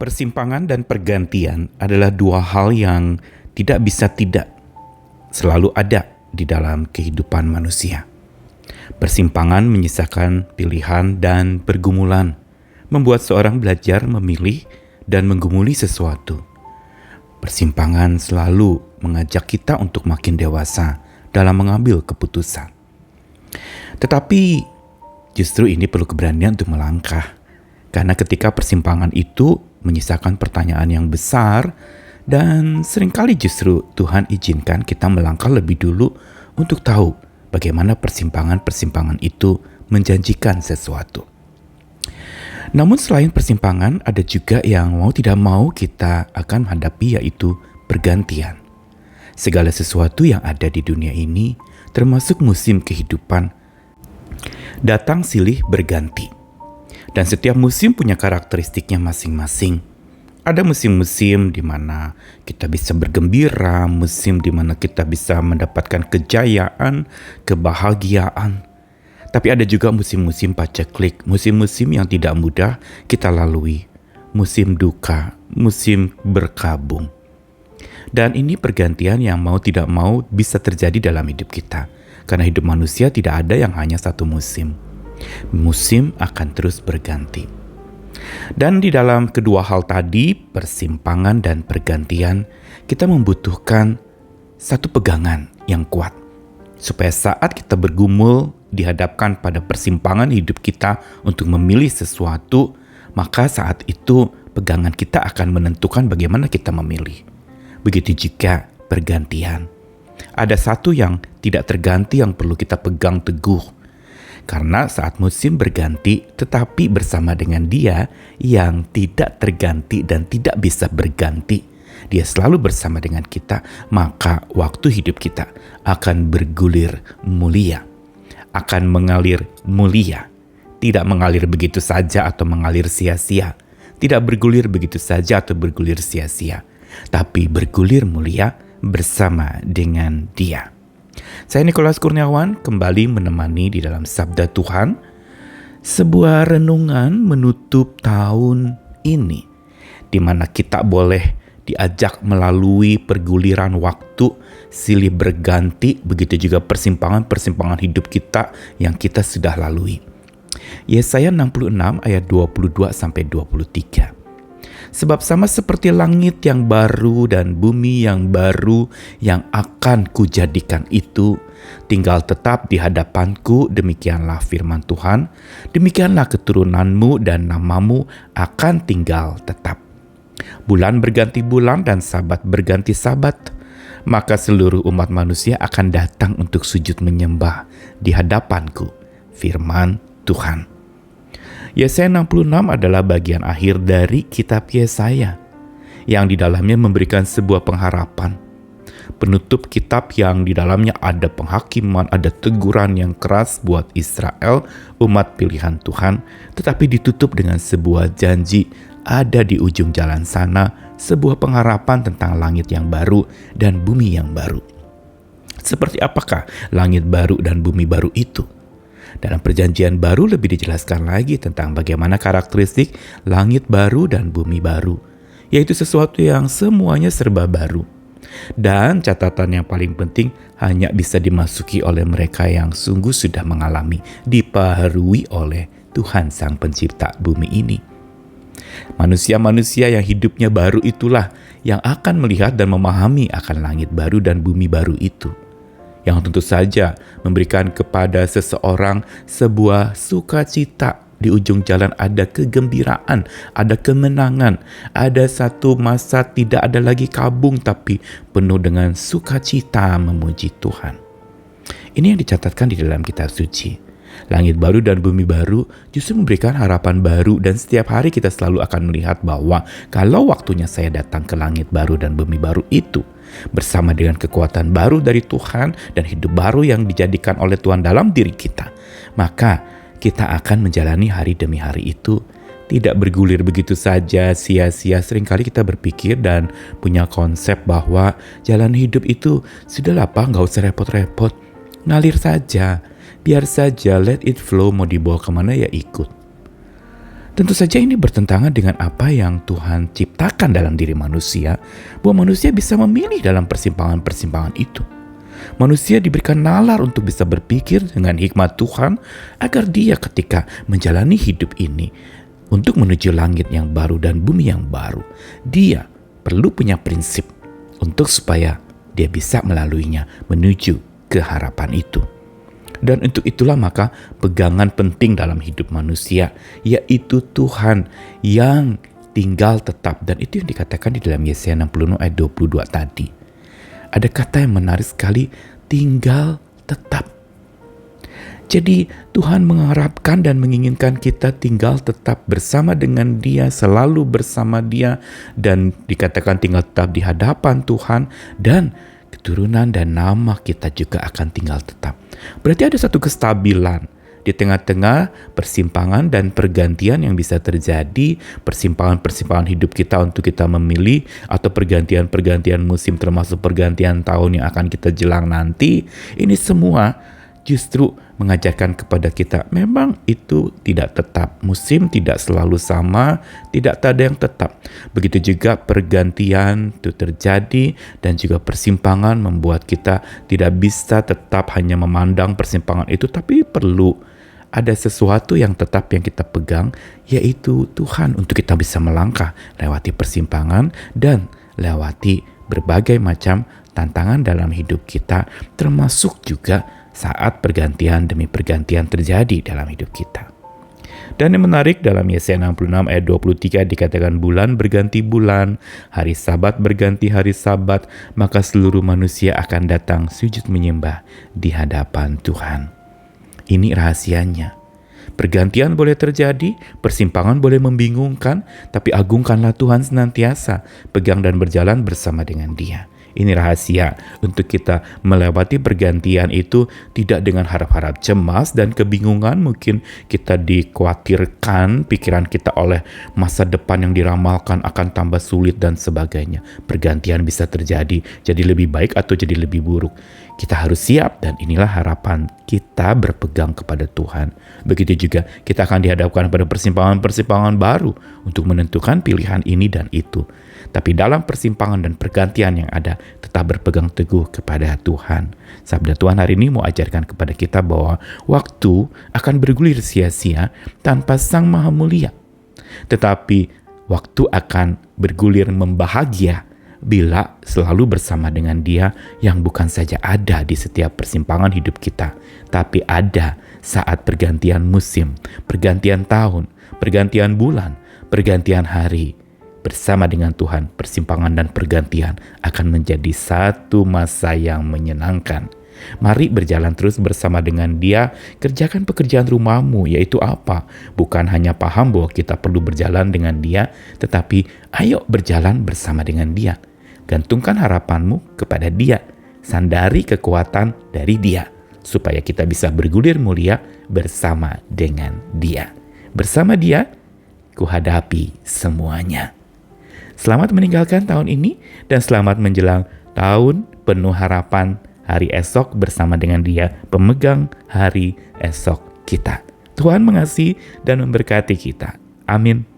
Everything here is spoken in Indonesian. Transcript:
Persimpangan dan pergantian adalah dua hal yang tidak bisa tidak selalu ada di dalam kehidupan manusia. Persimpangan menyisakan pilihan dan pergumulan, membuat seorang belajar memilih dan menggumuli sesuatu. Persimpangan selalu mengajak kita untuk makin dewasa dalam mengambil keputusan. Tetapi justru ini perlu keberanian untuk melangkah, karena ketika persimpangan itu menyisakan pertanyaan yang besar, dan seringkali justru Tuhan izinkan kita melangkah lebih dulu untuk tahu bagaimana persimpangan-persimpangan itu menjanjikan sesuatu. Namun selain persimpangan, ada juga yang mau tidak mau kita akan hadapi, yaitu pergantian. Segala sesuatu yang ada di dunia ini, termasuk musim kehidupan, datang silih berganti. Dan setiap musim punya karakteristiknya masing-masing. Ada musim-musim di mana kita bisa bergembira, musim di mana kita bisa mendapatkan kejayaan, kebahagiaan. Tapi ada juga musim-musim paceklik, musim-musim yang tidak mudah kita lalui, musim duka, musim berkabung. Dan ini pergantian yang mau tidak mau bisa terjadi dalam hidup kita. Karena hidup manusia tidak ada yang hanya satu musim. Musim akan terus berganti. Dan di dalam kedua hal tadi, persimpangan dan pergantian, kita membutuhkan satu pegangan yang kuat. Supaya saat kita bergumul dihadapkan pada persimpangan hidup kita untuk memilih sesuatu, maka saat itu pegangan kita akan menentukan bagaimana kita memilih. Begitu juga pergantian. Ada satu yang tidak terganti yang perlu kita pegang teguh. Karena saat musim berganti, tetapi bersama dengan Dia yang tidak terganti dan tidak bisa berganti, Dia selalu bersama dengan kita, maka waktu hidup kita akan bergulir mulia, akan mengalir mulia. Tidak mengalir begitu saja atau mengalir sia-sia. Tidak bergulir begitu saja atau bergulir sia-sia. Tapi bergulir mulia bersama dengan Dia. Saya Nikolas Kurniawan kembali menemani di dalam Sabda Tuhan, sebuah renungan menutup tahun ini, di mana kita boleh diajak melalui perguliran waktu silih berganti, begitu juga persimpangan-persimpangan hidup kita yang kita sudah lalui. Yesaya 66 ayat 22-23. Sebab sama seperti langit yang baru dan bumi yang baru yang akan kujadikan itu, tinggal tetap di hadapanku, demikianlah firman Tuhan, demikianlah keturunanmu dan namamu akan tinggal tetap. Bulan berganti bulan dan sabat berganti sabat, maka seluruh umat manusia akan datang untuk sujud menyembah di hadapanku, firman Tuhan. Yesaya 66 adalah bagian akhir dari kitab Yesaya yang di dalamnya memberikan sebuah pengharapan. Penutup kitab yang di dalamnya ada penghakiman, ada teguran yang keras buat Israel, umat pilihan Tuhan, tetapi ditutup dengan sebuah janji ada di ujung jalan sana, sebuah pengharapan tentang langit yang baru dan bumi yang baru. Seperti apakah langit baru dan bumi baru itu? Dalam perjanjian baru lebih dijelaskan lagi tentang bagaimana karakteristik langit baru dan bumi baru, yaitu sesuatu yang semuanya serba baru. Dan catatan yang paling penting, hanya bisa dimasuki oleh mereka yang sungguh sudah mengalami, dipaharui oleh Tuhan Sang Pencipta bumi ini. Manusia-manusia yang hidupnya baru itulah yang akan melihat dan memahami akan langit baru dan bumi baru itu, yang tentu saja memberikan kepada seseorang sebuah sukacita. Di ujung jalan ada kegembiraan, ada kemenangan, ada satu masa tidak ada lagi kabung tapi penuh dengan sukacita memuji Tuhan. Ini yang dicatatkan di dalam kitab suci. Langit baru dan bumi baru justru memberikan harapan baru, dan setiap hari kita selalu akan melihat bahwa kalau waktunya saya datang ke langit baru dan bumi baru itu, bersama dengan kekuatan baru dari Tuhan dan hidup baru yang dijadikan oleh Tuhan dalam diri kita, maka kita akan menjalani hari demi hari itu tidak bergulir begitu saja sia-sia. Seringkali kita berpikir dan punya konsep bahwa jalan hidup itu sudahlah Pak, gak usah repot-repot, ngalir saja, biar saja, let it flow, mau dibawa kemana ya ikut. Tentu saja ini bertentangan dengan apa yang Tuhan ciptakan dalam diri manusia, bahwa manusia bisa memilih dalam persimpangan-persimpangan itu. Manusia diberikan nalar untuk bisa berpikir dengan hikmat Tuhan agar dia ketika menjalani hidup ini untuk menuju langit yang baru dan bumi yang baru, dia perlu punya prinsip untuk supaya dia bisa melaluinya menuju ke harapan itu. Dan untuk itulah maka pegangan penting dalam hidup manusia, yaitu Tuhan yang tinggal tetap. Dan itu yang dikatakan di dalam Yesaya 66 ayat 22 tadi. Ada kata yang menarik sekali, tinggal tetap. Jadi Tuhan mengharapkan dan menginginkan kita tinggal tetap bersama dengan Dia, selalu bersama Dia. Dan dikatakan tinggal tetap di hadapan Tuhan, dan keturunan dan nama kita juga akan tinggal tetap. Berarti ada satu kestabilan di tengah-tengah persimpangan dan pergantian yang bisa terjadi, persimpangan-persimpangan hidup kita untuk kita memilih, atau pergantian-pergantian musim termasuk pergantian tahun yang akan kita jelang nanti. Ini semua justru mengajarkan kepada kita memang itu tidak tetap. Musim tidak selalu sama, tidak ada yang tetap. Begitu juga pergantian itu terjadi, dan juga persimpangan membuat kita tidak bisa tetap hanya memandang persimpangan itu, tapi perlu ada sesuatu yang tetap yang kita pegang, yaitu Tuhan, untuk kita bisa melangkah lewati persimpangan dan lewati berbagai macam tantangan dalam hidup kita, termasuk juga saat pergantian demi pergantian terjadi dalam hidup kita. Dan yang menarik, dalam Yesaya 66 ayat 23 dikatakan bulan berganti bulan, hari Sabat berganti hari Sabat, maka seluruh manusia akan datang sujud menyembah di hadapan Tuhan. Ini rahasianya. Pergantian boleh terjadi, persimpangan boleh membingungkan, tapi agungkanlah Tuhan senantiasa, pegang dan berjalan bersama dengan Dia. Ini rahasia untuk kita melewati pergantian itu tidak dengan harap-harap cemas dan kebingungan. Mungkin kita dikhawatirkan pikiran kita oleh masa depan yang diramalkan akan tambah sulit dan sebagainya. Pergantian bisa terjadi, jadi lebih baik atau jadi lebih buruk. Kita harus siap, dan inilah harapan kita berpegang kepada Tuhan. Begitu juga kita akan dihadapkan pada persimpangan-persimpangan baru untuk menentukan pilihan ini dan itu. Tapi dalam persimpangan dan pergantian yang ada, tetap berpegang teguh kepada Tuhan. Sabda Tuhan hari ini mau ajarkan kepada kita bahwa waktu akan bergulir sia-sia tanpa Sang Maha Mulia. Tetapi waktu akan bergulir membahagia bila selalu bersama dengan Dia yang bukan saja ada di setiap persimpangan hidup kita, tapi ada saat pergantian musim, pergantian tahun, pergantian bulan, pergantian hari. Bersama dengan Tuhan, persimpangan dan pergantian akan menjadi satu masa yang menyenangkan. Mari berjalan terus bersama dengan Dia, kerjakan pekerjaan rumahmu, yaitu apa? Bukan hanya paham bahwa kita perlu berjalan dengan Dia, tetapi ayo berjalan bersama dengan Dia. Gantungkan harapanmu kepada Dia, sandari kekuatan dari Dia, supaya kita bisa bergulir mulia bersama dengan Dia. Bersama Dia, kuhadapi semuanya. Selamat meninggalkan tahun ini, dan selamat menjelang tahun penuh harapan, hari esok bersama dengan Dia, pemegang hari esok kita. Tuhan mengasihi dan memberkati kita. Amin.